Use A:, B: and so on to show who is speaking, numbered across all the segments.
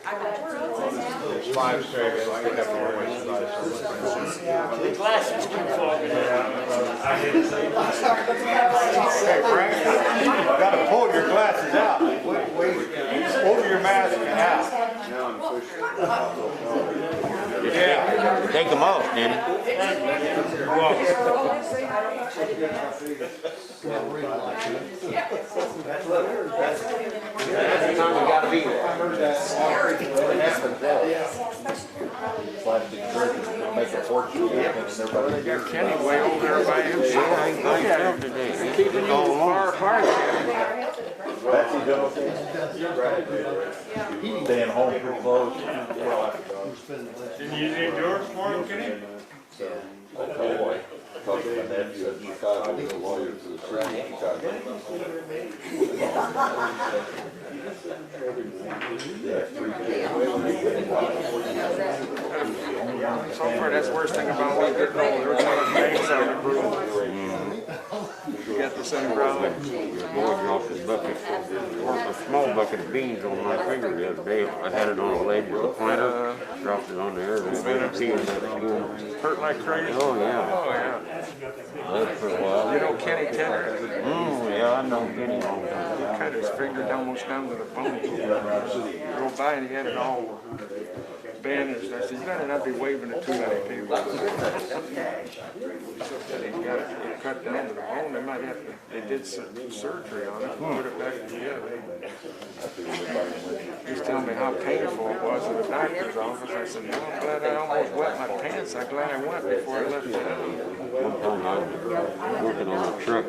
A: 5 seconds. I have to wear my
B: The glasses keep falling
A: Hey, Frank, you gotta pull your glasses out. Pull your mask out. Yeah.
C: Take them off, Danny.
D: That's the time we gotta be there. I heard that. What happened there? Plastic surgery, make a fortune.
B: They got Kenny way over there by himself.
C: Yeah, I ain't by himself today.
B: Keeping you far apart.
D: That's you doing okay? Staying home pretty close.
A: Didn't you need yours for him, Kenny?
D: Oh boy. Talked to my nephew in Chicago, he's a lawyer for the city of Chicago.
B: So far, that's the worst thing about what getting older. It's not banks out of the You got the same problem.
C: Your boy dropped his bucket, a small bucket of beans on my finger the other day. I had it on a ledge with a planter, dropped it on there, and it peeled that skin.
B: Hurt like crazy?
C: Oh, yeah.
B: Oh, yeah.
C: Bled for a while.
B: You know Kenny Tanner?
C: Yeah, I know Kenny long time.
B: He cut his finger almost down to the bone. You go by and he had it all bandaged. I said, you better not be waving it too many people. He got it cut down to the bone. They might have to, they did some surgery on it, put it back together. He was telling me how painful it was at the doctor's office. I said, no, I'm glad I almost wet my pants. I'm glad I went before I left town.
C: One time I was working on a truck,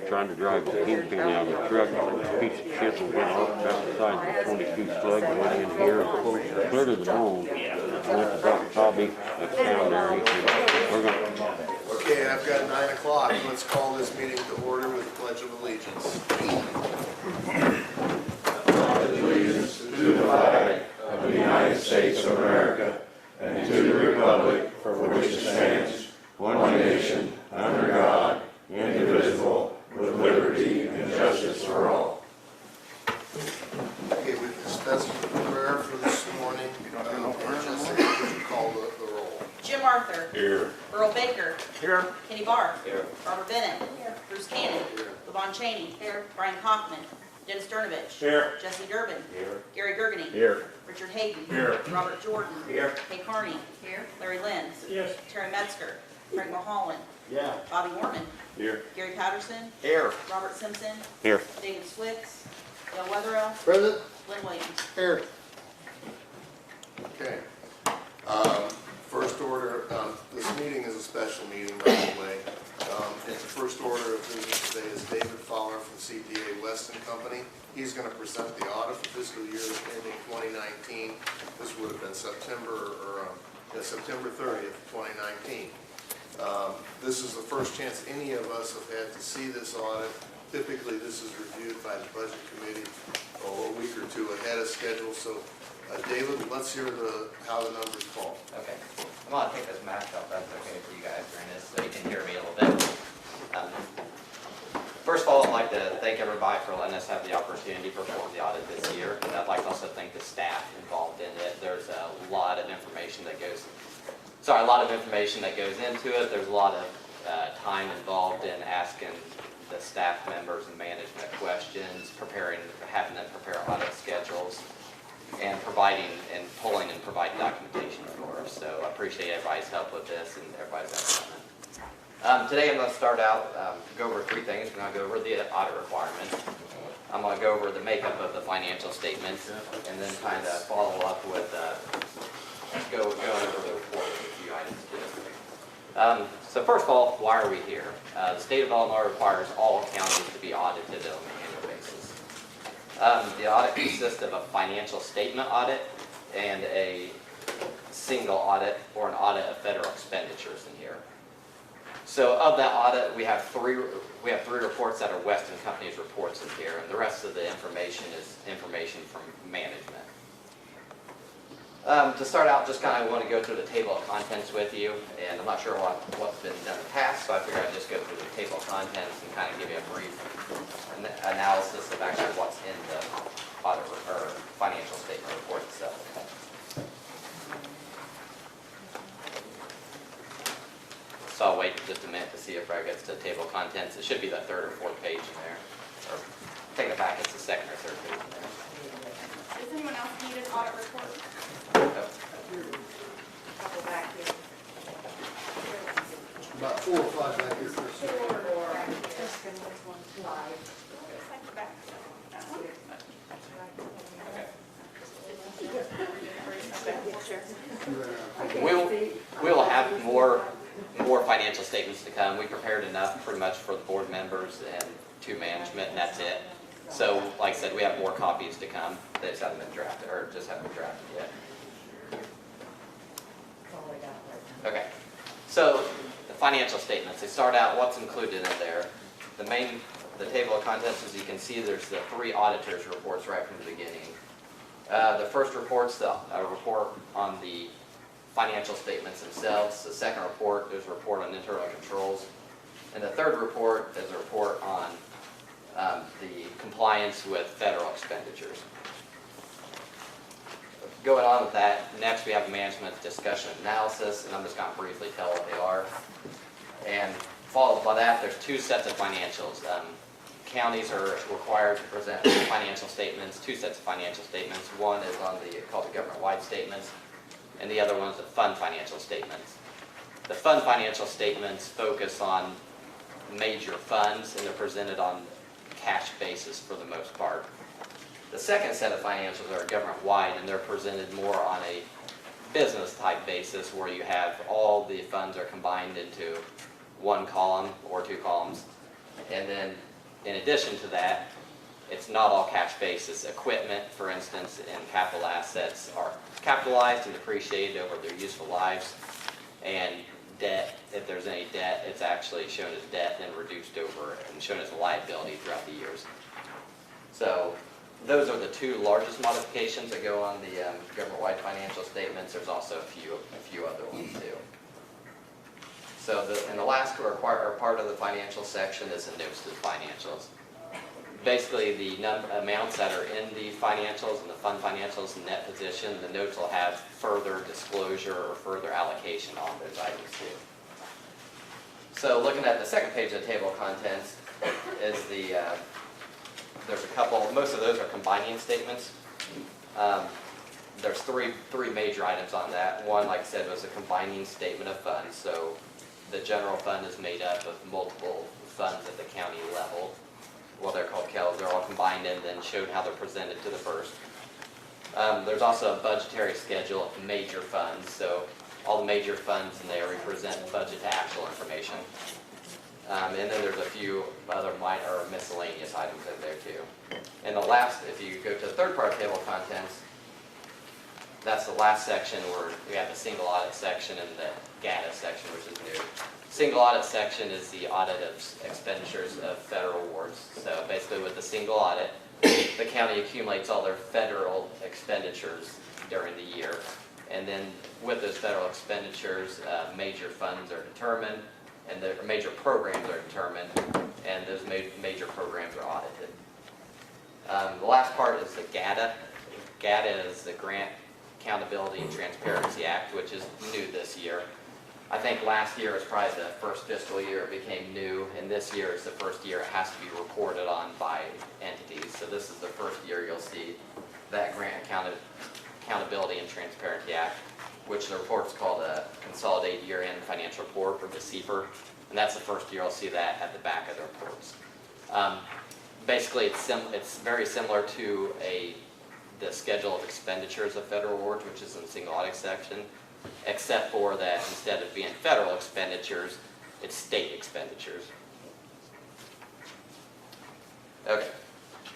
C: trying to drive the kingpin out of the truck, and a piece of chisel went off about the size of a 22 slug and went in here and clear to the bone. I went to Dr. Bobby, that's down there, he said, we're gonna...
E: Okay, I've got 9 o'clock. Let's call this meeting to order with the Pledge of Allegiance.
F: Allegiance to the flag of the United States of America and to the republic for which it stands, one nation, under God, indivisible, with liberty and justice for all.
E: Okay, we've dispensed with the prayer for this morning. Jessica, would you call the roll?
G: Jim Arthur.
F: Here.
G: Earl Baker.
B: Here.
G: Kenny Barr.
D: Here.
G: Robert Bennett. Bruce Cannon. Levon Cheney. Brian Kaufman. Dennis Durnovich.
A: Here.
G: Jesse Durbin.
D: Here.
G: Gary Gergany.
D: Here.
G: Richard Hayden.
A: Here.
G: Robert Jordan.
D: Here.
G: Kay Carney. Larry Lenz.
A: Yes.
G: Terry Metzger. Frank Mulholland.
D: Yeah.
G: Bobby Mormon.
D: Here.
G: Gary Patterson.
D: Here.
G: Robert Simpson.
C: Here.
G: David Swicks. Dale Weatherill.
E: Present.
G: Lynn Williams.
E: Here. Okay. First order, this meeting is a special meeting, by the way. It's the first order of business today is David Fowler from CPA Weston Company. He's going to present the audit for fiscal year ending 2019. This would have been September 30th, 2019. This is the first chance any of us have had to see this audit. Typically, this is reviewed by the budget committee a week or two ahead of schedule. So, David, let's hear how the numbers fall.
H: Okay. I'm going to take this mask off. That's okay for you guys during this, so you can hear me a little bit. First of all, I'd like to thank everybody for letting us have the opportunity to perform the audit this year. And I'd like to also thank the staff involved in it. There's a lot of information that goes into it. There's a lot of time involved in asking the staff members and management questions, having them prepare audit schedules, and providing and pulling and providing documentation for us. So I appreciate everybody's help with this and everybody's effort on it. Today I'm going to start out, go over 3 things. We're going to go over the audit requirements. I'm going to go over the makeup of the financial statements, and then kind of follow up with going over the report with a few items too. So first of all, why are we here? The state of Illinois requires all counties to be audited on an annual basis. The audit consists of a financial statement audit and a single audit or an audit of federal expenditures in here. So of that audit, we have three reports that are Weston Company's reports in here, and the rest of the information is information from management. To start out, just kind of want to go through the table of contents with you, and I'm not sure what's been done in the past, so I figured I'd just go through the table of contents and kind of give you a brief analysis of actually what's in the audit or financial statement report itself. So I'll wait just a minute to see if Brad gets to the table of contents. It should be the third or fourth page in there. Or take it back, it's the second or third page in there.
G: Does anyone else need an audit report?
H: Oh.
G: Couple back here.
E: About 4 or 5 back here.
H: We will have more financial statements to come. We prepared enough pretty much for the board members and to management, and that's it. So, like I said, we have more copies to come. They just haven't been drafted, or just haven't been drafted yet. Okay, so the financial statements, they start out what's included in there. The table of contents, as you can see, there's the 3 auditors reports right from the beginning. The first report's the report on the financial statements themselves. The second report is a report on internal controls. And the third report is a report on the compliance with federal expenditures. Going on with that, next we have management discussion analysis, and I'm just going to briefly tell what they are. And followed by that, there's 2 sets of financials. Counties are required to present financial statements, 2 sets of financial statements. One is on called the government-wide statements, and the other one is the fund financial statements. The fund financial statements focus on major funds, and they're presented on cash basis for the most part. The second set of financials are government-wide, and they're presented more on a business-type basis where you have all the funds are combined into 1 column or 2 columns. And then, in addition to that, it's not all cash basis. Equipment, for instance, and capital assets are capitalized and depreciated over their useful lives. And debt, if there's any debt, it's actually shown as debt and then reduced over and shown as a liability throughout the years. So those are the 2 largest modifications that go on the government-wide financial statements. There's also a few other ones too. So and the last part of the financial section is the notes to the financials. Basically, the amounts that are in the financials and the fund financials and net position, the notes will have further disclosure or further allocation on those items too. So looking at the second page of the table of contents is there's a couple, most of those are combining statements. There's three major items on that. One, like I said, was a combining statement of funds. So the general fund is made up of multiple funds at the county level. Well, they're called KELs. They're all combined and then showed how they're presented to the first. There's also a budgetary schedule of major funds. So all the major funds in there represent budget to actual information. And then there's a few other minor or miscellaneous items in there too. And the last, if you go to the third part of the table of contents, that's the last section where we have the single audit section and the GATA section, which is new. Single audit section is the audit of expenditures of federal awards. So basically with the single audit, the county accumulates all their federal expenditures during the year. And then with those federal expenditures, major funds are determined, and the major programs are determined, and those major programs are audited. The last part is the GATA. GATA is the Grant Accountability and Transparency Act, which is new this year. I think last year was probably the first fiscal year it became new, and this year is the first year it has to be reported on by entities. So this is the first year you'll see that Grant Accountability and Transparency Act, which the report's called a Consolidated Year-End Financial Report, or the CEPR, and that's the first year I'll see that at the back of the reports. Basically, it's very similar to the schedule of expenditures of federal awards, which is in the single audit section, except for that instead of being federal expenditures, it's state expenditures. Okay,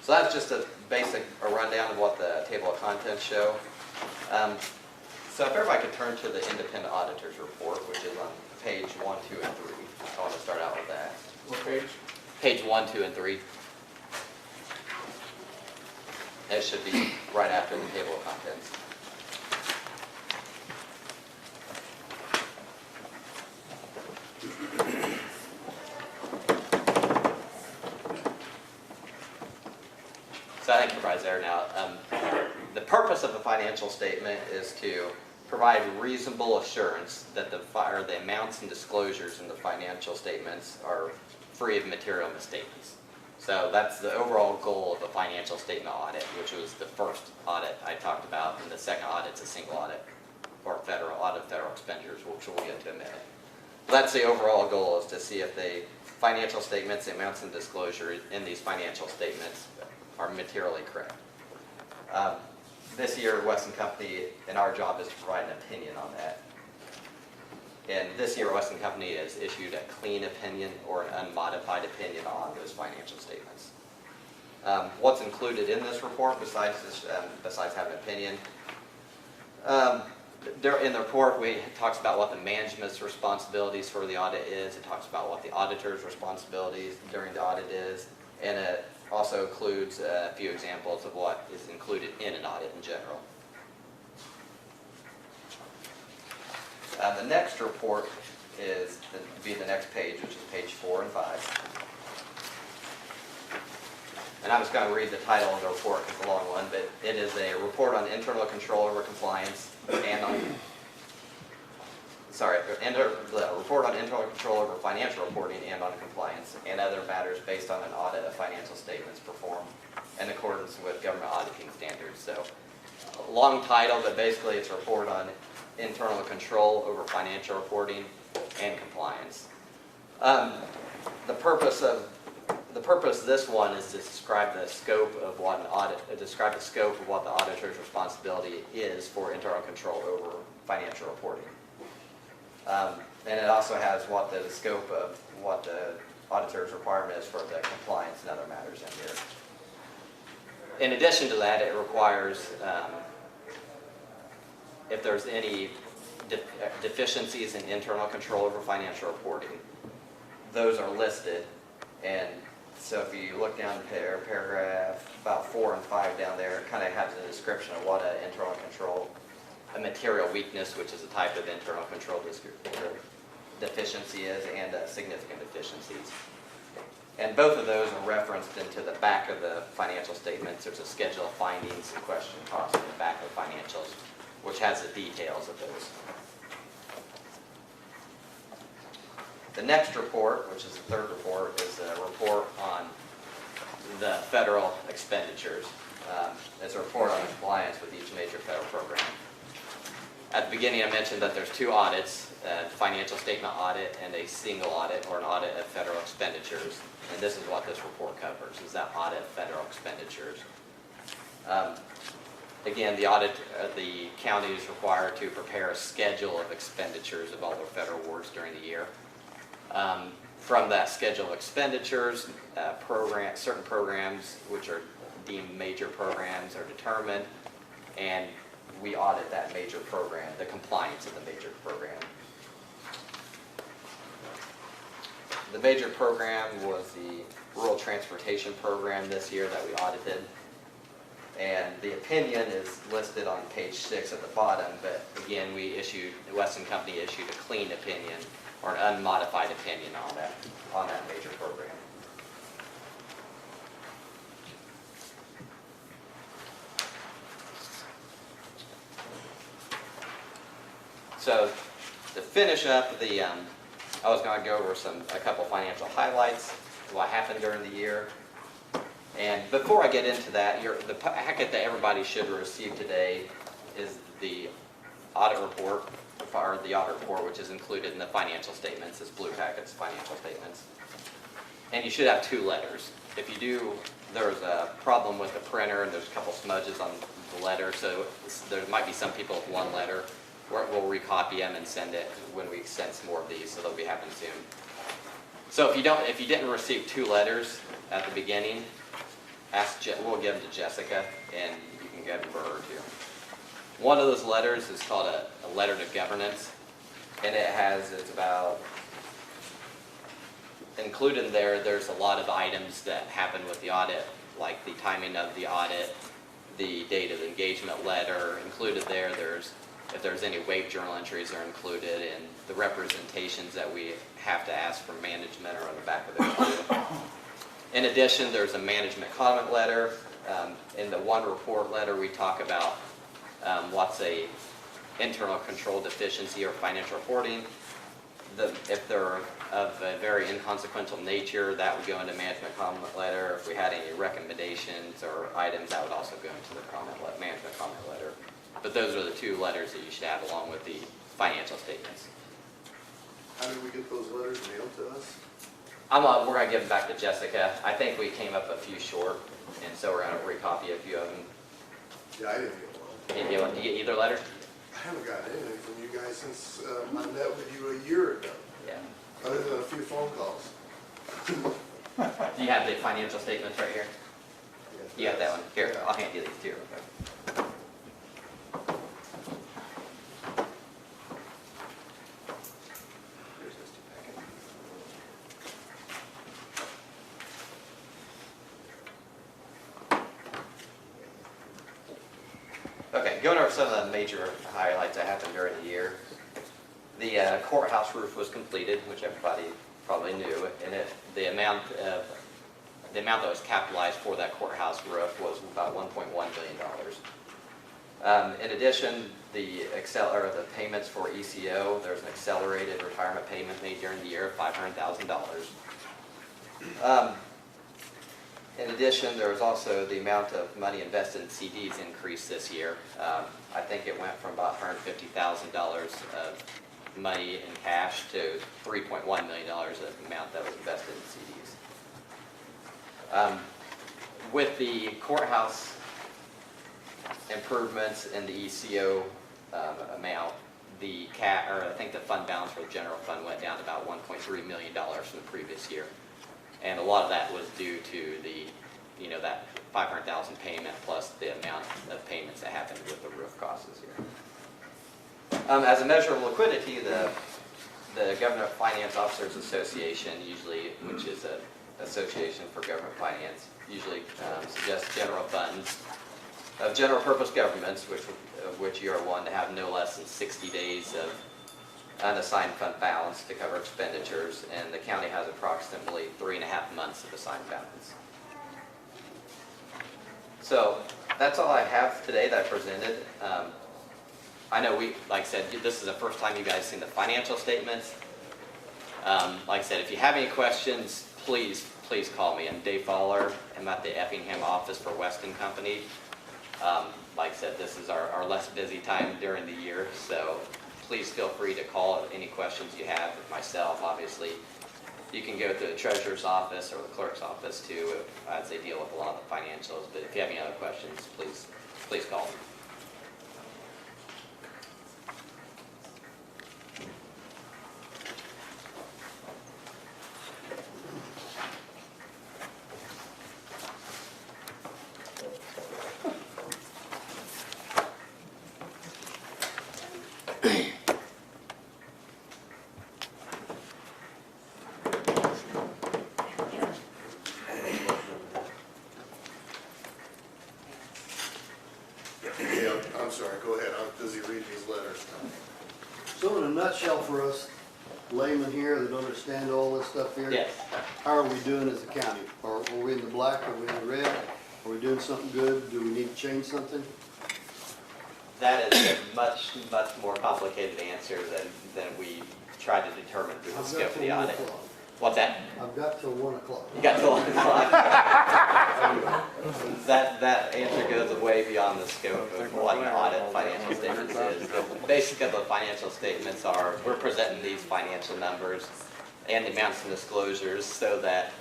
H: so that's just a rundown of what the table of contents show. So if everybody could turn to the independent auditors report, which is on page 1, 2, and 3. I want to start out with that.
B: What page?
H: Page 1, 2, and 3. It should be right after the table of contents. So I think it provides slides there now. The purpose of the financial statement is to provide reasonable assurance that the amounts and disclosures in the financial statements are free of material misstatements. So that's the overall goal of the financial statement audit, which was the first audit I talked about, and the second audit's a single audit, or federal audit of federal expenditures, which we'll get to in a minute. That's the overall goal, is to see if the financial statements, the amounts and disclosure in these financial statements are materially correct. This year, Weston Company, and our job is to provide an opinion on that. And this year, Weston Company has issued a clean opinion or an unmodified opinion on those financial statements. What's included in this report besides having an opinion? In the report, it talks about what the management's responsibilities for the audit is. It talks about what the auditor's responsibilities during the audit is, and it also includes a few examples of what is included in an audit in general. The next report is to be the next page, which is page 4 and 5. And I'm just going to read the title of the report because it's a long one, but it is a report on internal control over compliance and on, the report on internal control over financial reporting and on compliance and other matters based on an audit of financial statements performed in accordance with government auditing standards. So, a long title, but basically it's a report on internal control over financial reporting and compliance. The purpose of this one is to describe the scope of what the auditor's responsibility is for internal control over financial reporting. And it also has what the scope of what the auditor's requirement is for the compliance and other matters in here. In addition to that, it requires if there's any deficiencies in internal control over financial reporting, those are listed. And so if you look down paragraph about 4 and 5 down there, it kind of has a description of what an internal control, a material weakness, which is a type of internal control deficiency is, and significant deficiencies. And both of those are referenced into the back of the financial statements. There's a schedule of findings and question costs in the back of the financials, which has the details of those. The next report, which is the third report, is a report on the federal expenditures. It's a report on compliance with each major federal program. At the beginning, I mentioned that there's 2 audits, a financial statement audit and a single audit, or an audit of federal expenditures. And this is what this report covers, is that audit of federal expenditures. Again, the county is required to prepare a schedule of expenditures of all their federal awards during the year. From that schedule of expenditures, certain programs which are deemed major programs are determined, and we audit that major program, the compliance of the major program. The major program was the Rural Transportation Program this year that we audited. And the opinion is listed on page 6 at the bottom, but again, the Weston Company issued a clean opinion, or an unmodified opinion on that major program. So to finish up I was going to go over a couple financial highlights, what happened during the year. And before I get into that, the packet that everybody should receive today is the audit report, or the audit report, which is included in the financial statements. This blue packet's financial statements. And you should have 2 letters. If you do, there's a problem with the printer, and there's a couple smudges on the letter, so there might be some people with 1 letter. We'll recopy them and send it when we send some more of these, so they'll be happening soon. So if you didn't receive 2 letters at the beginning, we'll give them to Jessica, and you can get them for her too. One of those letters is called a letter to governance, and it's about, included in there's a lot of items that happen with the audit, like the timing of the audit, the date of the engagement letter. Included if there's any waive journal entries are included, and the representations that we have to ask from management are on the back of it too. In addition, there's a management comment letter, In the one report letter, we talk about what's a internal control deficiency or financial reporting. If they're of a very inconsequential nature, that would go into management comment letter. If we had any recommendations or items, that would also go into the management comment letter. But those are the two letters that you should have along with the financial statements.
E: How did we get those letters mailed to us?
H: We're going to give them back to Jessica. I think we came up a few short, and so we're going to recopy a few of them.
E: Yeah, I didn't get one.
H: Did you get either letter?
E: I haven't got anything from you guys since I met with you a year ago,
H: Yeah.
E: other than a few phone calls.
H: Do you have the financial statements right here? You got that one? Here, I'll hand you these two real quick. Here's those two packets. Okay, going over some of the major highlights that happened during the year. The courthouse roof was completed, which everybody probably knew, and the amount that was capitalized for that courthouse roof was about $1.1 billion. In addition, the payments for ECO, there's an accelerated retirement payment made during the year of $500,000. In addition, there was also the amount of money invested in CDs increased this year. I think it went from about $150,000 of money in cash to $3.1 million of the amount that was invested in CDs. With the courthouse improvements and the ECO amount, I think the fund balance for the general fund went down about $1.3 million from the previous year. And a lot of that was due to that $500,000 payment plus the amount of payments that happened with the roof costs this year. As a measure of liquidity, the Government Finance Officers Association usually, which is an association for government finance, usually suggests general funds of general purpose governments, which you are one, to have no less than 60 days of unassigned fund balance to cover expenditures, and the county has approximately 3.5 months of assigned balance. So that's all I have today that I presented. I know like I said, this is the first time you guys seen the financial statements. Like I said, if you have any questions, please call me. I'm Dave Fowler. I'm at the Effingham office for Weston Company. Like I said, this is our less busy time during the year, so please feel free to call any questions you have with myself. Obviously, you can go to the treasurer's office or the clerk's office too, as they deal with a lot of the financials. But if you have any other questions, please call me.
E: I'm sorry, go ahead, I'm busy reading these letters.
I: So in a nutshell for us laymen here that don't understand all this stuff here,
H: Yes.
I: how are we doing as a county? Are we in the black, are we in the red? Are we doing something good? Do we need to change something?
H: That is a much more complicated answer than we tried to determine through the
I: I've
H: scope
I: got
H: of
I: till
H: the
I: 1
H: audit.
I: o'clock.
H: What's that?
I: I've got till 1 o'clock.
H: You got till 1 o'clock. That answer goes way beyond the scope of what an audit financial statements is. The basic of the financial statements are, we're presenting these financial numbers and the amounts and disclosures so that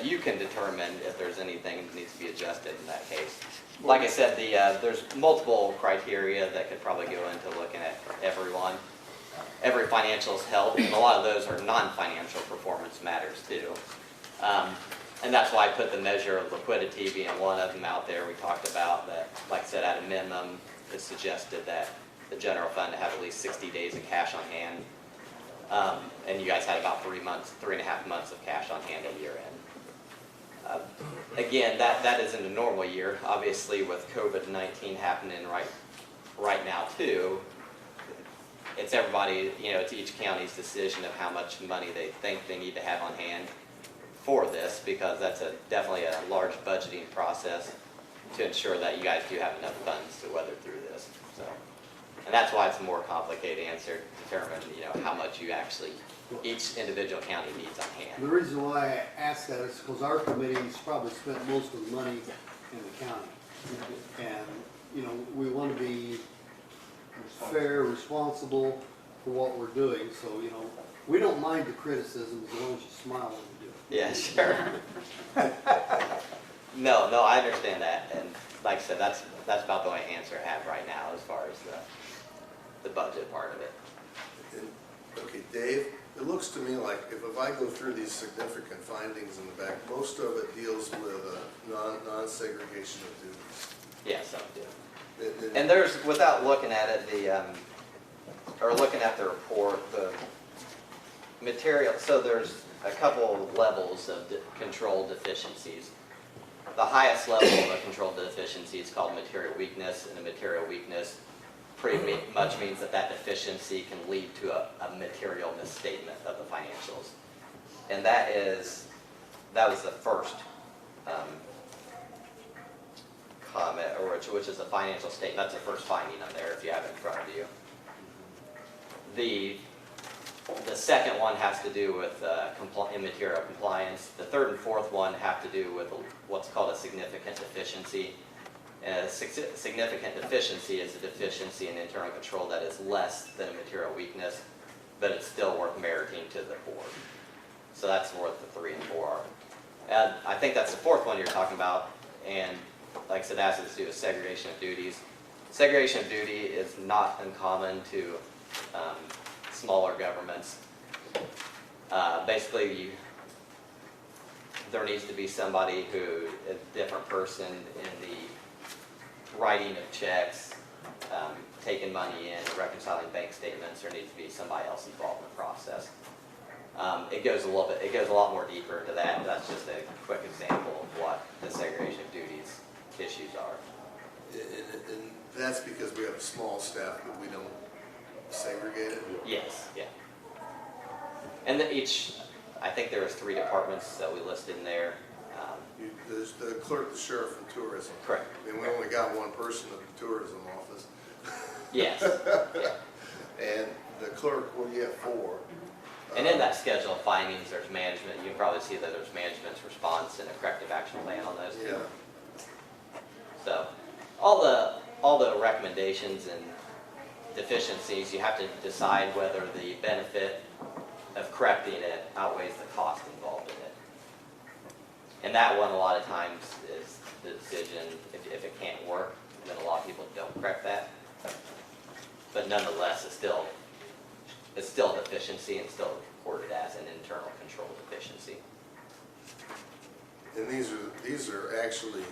H: you can determine if there's anything that needs to be adjusted in that case. Like I said, there's multiple criteria that could probably go into looking at every financials help, and a lot of those are non-financial performance matters too. And that's why I put the measure of liquidity being one of them out there. We talked about that, like I said, at a minimum, it's suggested that the general fund have at least 60 days of cash on hand. And you guys had about 3.5 months of cash on hand at year end. Again, that isn't a normal year. Obviously, with COVID-19 happening right now too, it's everybody, it's each county's decision of how much money they think they need to have on hand for this, because that's definitely a large budgeting process. to ensure that you guys do have enough funds to weather through this, so. And that's why it's a more complicated answer to determine, how much you actually, each individual county needs on hand.
I: The reason why I asked that is because our committee's probably spent most of the money in the county. And, we want to be fair, responsible for what we're doing, so, we don't mind the criticism as long as you smile when you do it.
H: Yeah, sure. No, I understand that, and like I said, that's about the only answer I have right now as far as the budget part of it.
E: Okay, Dave, it looks to me like if I go through these significant findings in the back, most of it deals with non-segregation of duties.
H: Yeah, some do. And there's, without looking at it, or looking at the report, the material, so there's a couple levels of controlled deficiencies. The highest level of controlled deficiency is called material weakness, and a material weakness pretty much means that deficiency can lead to a material misstatement of the financials. And that was the first comment, or which is a financial statement. That's the first finding on there if you have it in front of you. The second one has to do with immaterial compliance. The third and fourth one have to do with what's called a significant deficiency. A significant deficiency is a deficiency in internal control that is less than a material weakness, but it's still worth meriting to the board. So that's what the 3 and 4 are. And I think that's the fourth one you're talking about, and like I said, it has to do with segregation of duties. Segregation of duty is not uncommon to smaller governments. Basically, there needs to be somebody who, a different person in the writing of checks, taking money in, reconciling bank statements. There needs to be somebody else involved in the process. It goes a lot more deeper into that. That's just a quick example of what the segregation of duties issues are.
E: And that's because we have a small staff, but we don't segregate it?
H: Yes, yeah. And I think there was 3 departments that we listed in there.
E: There's the clerk, the sheriff, and tourism.
H: Correct.
E: And we only got one person at the tourism office.
H: Yes.
E: And the clerk, well, you have 4.
H: And in that schedule of findings, there's management. You can probably see that there's management's response and a corrective action plan on those two.
E: Yeah.
H: So all the recommendations and deficiencies, you have to decide whether the benefit of correcting it outweighs the cost involved in it. And that one, a lot of times, is the decision. If it can't work, then a lot of people don't correct that. But nonetheless, it's still a deficiency and still reported as an internal control deficiency.
E: And these are actually,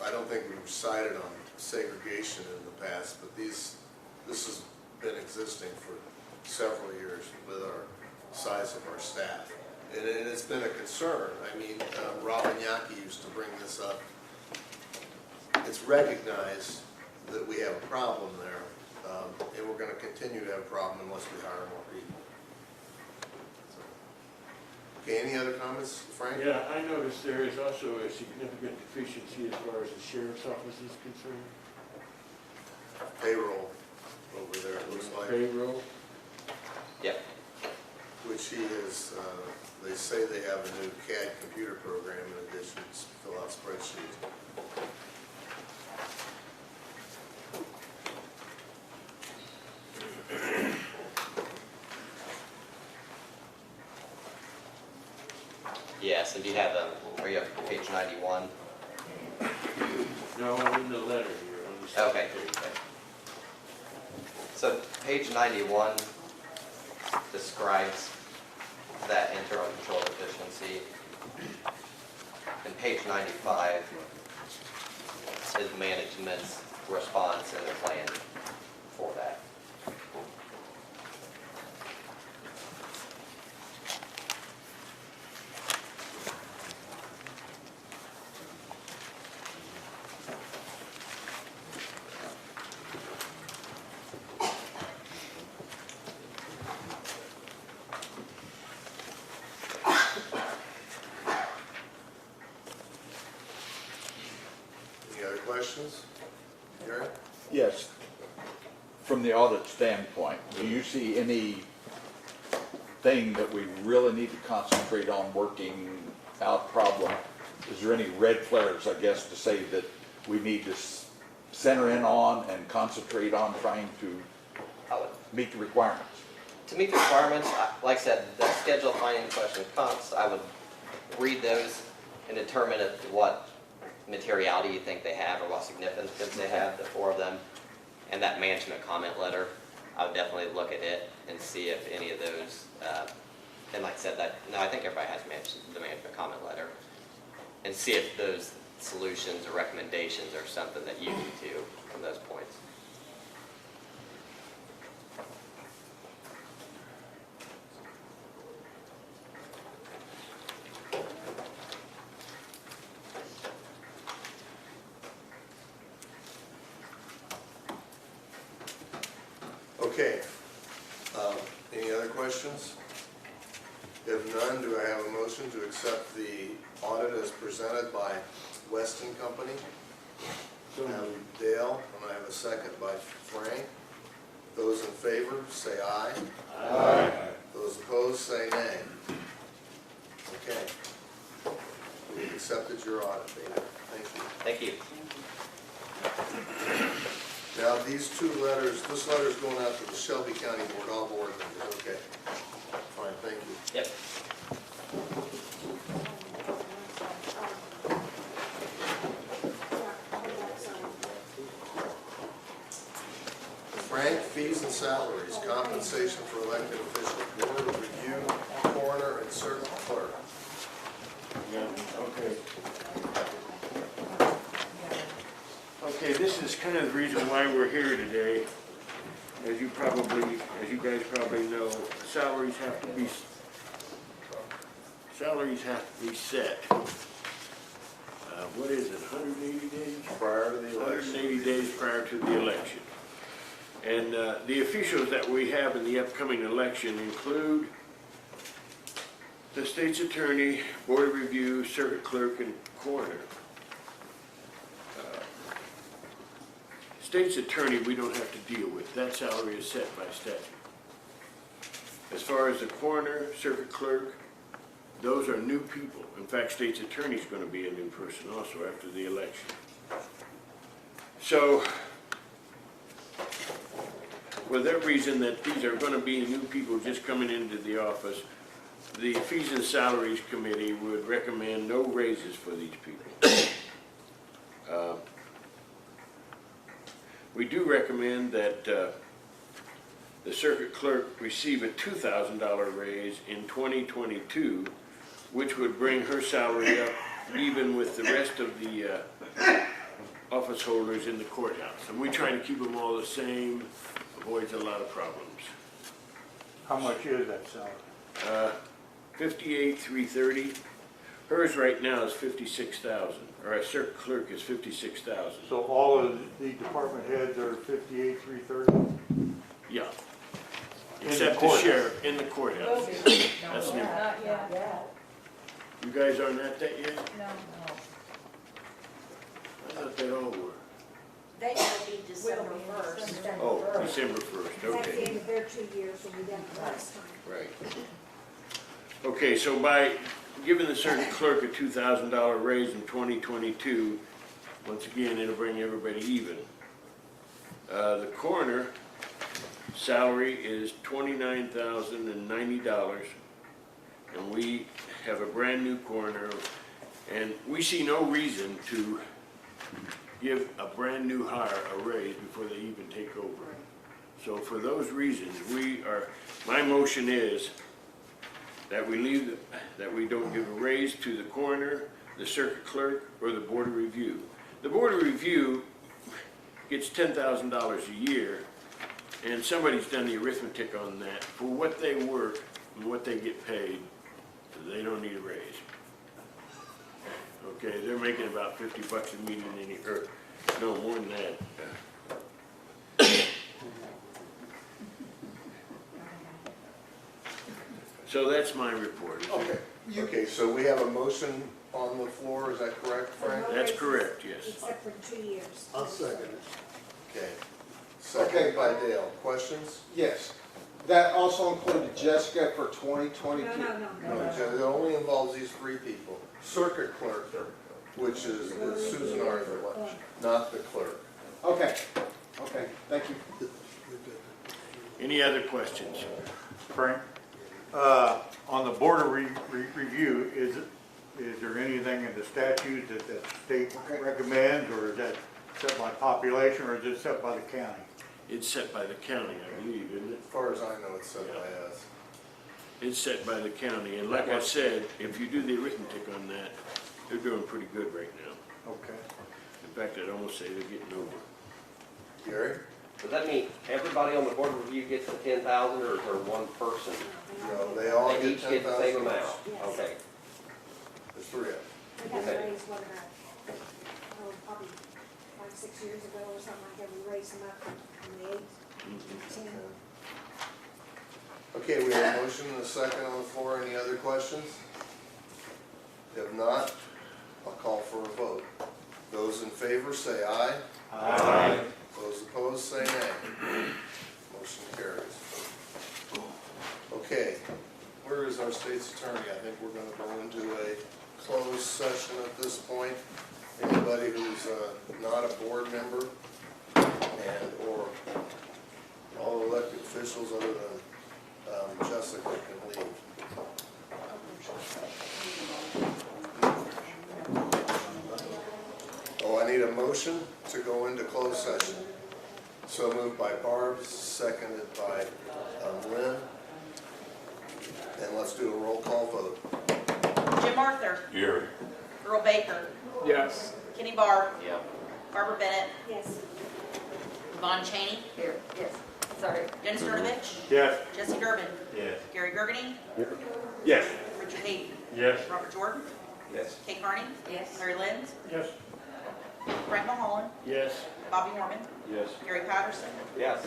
E: I don't think we've cited on segregation in the past, but this has been existing for several years with our size of our staff. And it's been a concern. I mean, Robin Yackee used to bring this up. It's recognized that we have a problem there, and we're going to continue to have a problem unless we hire more people. So. Okay, any other comments, Frank?
F: Yeah, I noticed there is also a significant deficiency as far as the sheriff's office is concerned.
E: Payroll over there, it looks like.
F: Payroll.
H: Yep.
E: Which he is, they say they have a new CAD computer program in addition to fill out spreadsheets.
H: Yes, and do you have are you up to page 91?
F: No, I'm in the letter here on the second
H: Okay.
F: page.
H: So page 91 describes that internal control deficiency. And page 95 is management's response and the plan for that.
E: questions? Gary?
F: Yes. From the audit standpoint, do you see anything that we really need to concentrate on working out problem? Is there any red flares, I guess, to say that we need to center in on and concentrate on trying to meet the requirements?
H: To meet the requirements, like I said, the schedule of finding questions comes, I would read those and determine what materiality you think they have or what significance they have, the 4 of them. And that management comment letter, I would definitely look at it and see if any of those, and like I said, no, I think everybody has the management comment letter, and see if those solutions or recommendations are something that you need to from those points.
E: Okay. Any other questions? If none, do I have a motion to accept the audit as presented by Weston Company? I have Dale, and I have a second by Frank. Those in favor, say aye. Aye. Those opposed, say nay. Okay. We've accepted your audit, David. Thank you.
H: Thank you.
E: Now, these 2 letters, this letter is going out to the Shelby County Board, all board members, okay. Fine, thank you.
H: Yep.
E: Frank, fees and salaries, compensation for elected officials, board of review, coroner, and circuit clerk.
B: Okay. Okay, this is kind of the reason why we're here today. As you guys probably know, salaries have to be set. What is it, 180 days?
E: Prior to the election.
B: 180 days prior to the election. And the officials that we have in the upcoming election include the state's attorney, board of review, circuit clerk, and coroner. State's attorney, we don't have to deal with. That salary is set by statute. As far as the coroner, circuit clerk, those are new people. In fact, state's attorney is going to be a new person also after the election. So, for that reason that these are going to be new people just coming into the office, the Fees and Salaries Committee would recommend no raises for these people. We do recommend that the circuit clerk receive a $2,000 raise in 2022, which would bring her salary up even with the rest of the office holders in the courthouse. And we try to keep them all the same, avoids a lot of problems.
A: How much is that salary?
B: $58,330. Hers right now is $56,000, or a circuit clerk is $56,000.
A: So all of the department heads are 58,330?
B: Yeah.
A: In
B: Except
A: the
B: the sheriff in the courthouse. That's new.
J: Not yet.
B: You guys aren't at that yet?
J: No.
B: I thought they all were.
G: They gotta be December 1st.
B: Oh, December 1st,
J: That's the
B: okay.
J: end of their 2 years, so we done it last time.
B: Right. Okay, so by giving the circuit clerk a $2,000 raise in 2022, once again, it'll bring everybody even. The coroner salary is $29,090, and we have a brand new coroner, and we see no reason to give a brand new hire a raise before they even take over. So for those reasons, my motion is that we don't give a raise to the coroner, the circuit clerk, or the board of review. The board of review gets $10,000 a year, and somebody's done the arithmetic on that. For what they work and what they get paid, they don't need a raise. Okay, they're making about $50 a meeting or no, more than that. So that's my report.
E: Okay, Okay, so we have a motion on the floor, is that correct, Frank?
B: That's correct, yes.
J: Except for 2 years.
I: I'll second it.
E: Okay. Second by Dale. Questions?
D: Yes. That also included Jessica for 2022?
J: No.
E: It only involves these three people. Circuit clerk, which is Susan Arthur, not the clerk.
D: Okay, thank you.
B: Any other questions?
A: Frank, on the board of review, is there anything in the statute that the state recommends, or is that set by population, or is it set by the county?
B: It's set by the county, I believe, isn't it?
E: As far as I know, it's set by us.
B: It's set by the county, and like I said, if you do the arithmetic on that, they're doing pretty good right now.
A: Okay.
B: In fact, I'd almost say they're getting over.
E: Gary?
K: Does that mean everybody on the board of review gets the 10,000, or is there one person?
E: No, they all
K: They
E: get
K: each get the same
E: 10,000.
K: amount?
J: Yes.
K: Okay.
E: There's three of them.
J: We got
K: Okay.
J: raised, what about, probably 5-6 years ago or something like that, we raised them up from the 8 to 10.
E: Okay, we have a motion and a second on the floor. Any other questions? If not, I'll call for a vote. Those in favor say aye.
F: Aye.
E: Those opposed say nay. Motion carries. Okay, where is our state's attorney? I think we're gonna go into a closed session at this point. Anybody who's not a board member and/or all elected officials other than Jessica can leave. Oh, I need a motion to go into closed session. So moved by Barb, seconded by Lynn. And let's do a roll call vote.
G: Jim Arthur,
F: Here.
G: Earl Baker,
B: Yes.
G: Kenny Barr,
H: Yep.
G: Barbara Bennett,
J: Yes.
G: Yvonne Chaney,
L: Here, yes, sorry.
G: Dennis Durnovich,
A: Yes.
G: Jesse Durbin,
F: Yes.
G: Gary Gergany,
F: Yes.
G: Richard Hayden,
F: Yes.
G: Robert Jordan,
K: Yes.
G: Kate Carney,
L: Yes.
G: Larry Lenz,
A: Yes.
G: Frank Mulholland,
B: Yes.
G: Bobby Mormon,
F: Yes.
G: Gary Patterson,
K: Yes.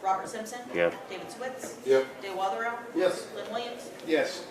G: Robert Simpson,
C: Yes.
G: David Switz,
D: Yep.
G: Dale Weatherill,
D: Yes.
G: Lynn Williams,
D: Yes.